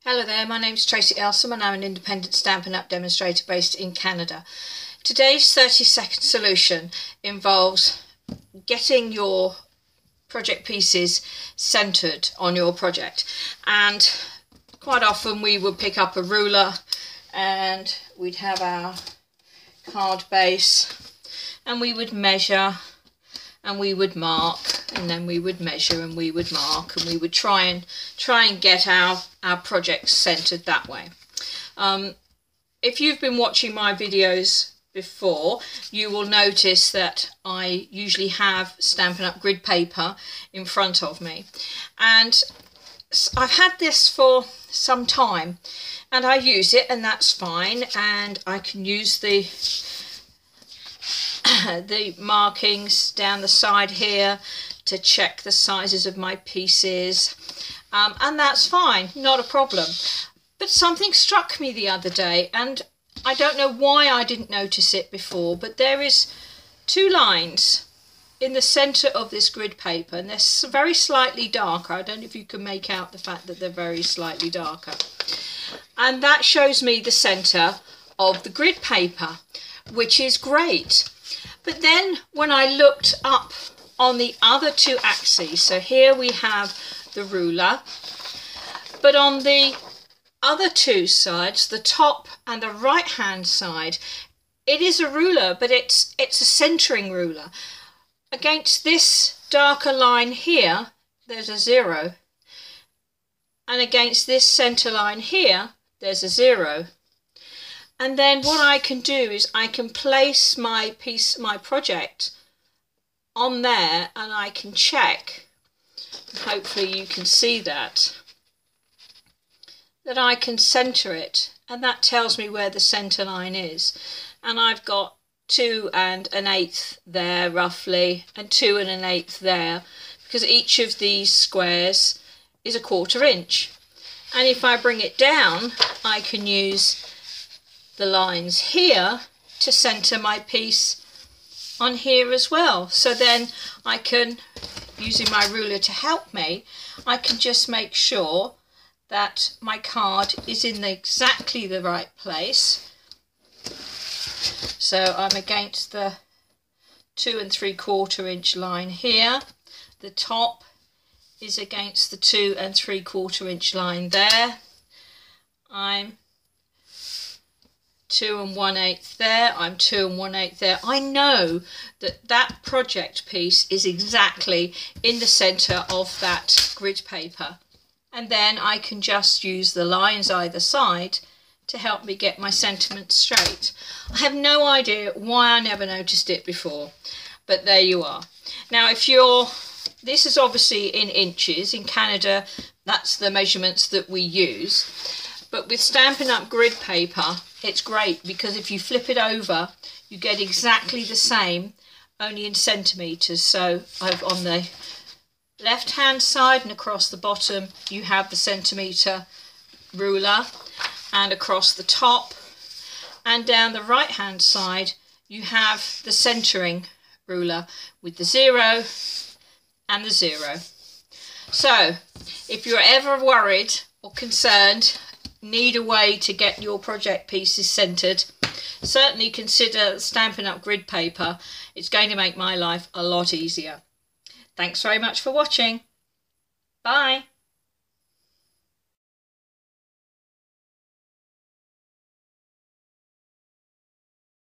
Hello there, my name's Tracy Elsom and I'm an independent Stampin' Up! Demonstrator based in Canada. Today's 30-second solution involves getting your project pieces centered on your project, and quite often we would pick up a ruler and we'd have our card base and we would measure and we would mark, and then we would measure and we would mark, and we would try and get our project centered that way. If you've been watching my videos before, you will notice that I usually have Stampin' Up! Grid paper in front of me, and I've had this for some time and I use it, and that's fine, and I can use the markings down the side here to check the sizes of my pieces, and that's fine, not a problem. But something struck me the other day, and I don't know why I didn't notice it before, but there is two lines in the center of this grid paper, and they're very slightly darker. I don't know if you can make out the fact that they're very slightly darker, and that shows me the center of the grid paper, which is great. But then when I looked up on the other two axes, so here we have the ruler, but on the other two sides, the top and the right hand side, it is a ruler, but it's a centering ruler. Against this darker line here, there's a 0, and against this center line here, there's a 0. And then what I can do is I can place my project on there, and I can check, hopefully you can see that I can center it, and that tells me where the center line is. And I've got 2 1/8 there roughly, and 2 1/8 there, because each of these squares is 1/4 inch. And if I bring it down, I can use the lines here to center my piece on here as well. So then I can, using my ruler to help me, I can just make sure that my card is in exactly the right place. So I'm against the 2 3/4 inch line here. The top is against the 2 3/4 inch line there. I'm 2 1/8 there, I'm 2 1/8 there. I know that that project piece is exactly in the center of that grid paper, and then I can just use the lines either side to help me get my sentiments straight. I have no idea why I never noticed it before, but there you are. Now this is obviously in inches. In Canada, that's the measurements that we use. But with Stampin' Up! Grid paper, it's great, because if you flip it over, you get exactly the same, only in centimetres. So on the left hand side and across the bottom, you have the centimetre ruler, and across the top and down the right hand side, you have the centering ruler with the 0 and the 0. So if you're ever worried or concerned, need a way to get your project pieces centered, certainly consider Stampin' Up! Grid paper. It's going to make my life a lot easier. Thanks very much for watching. Bye.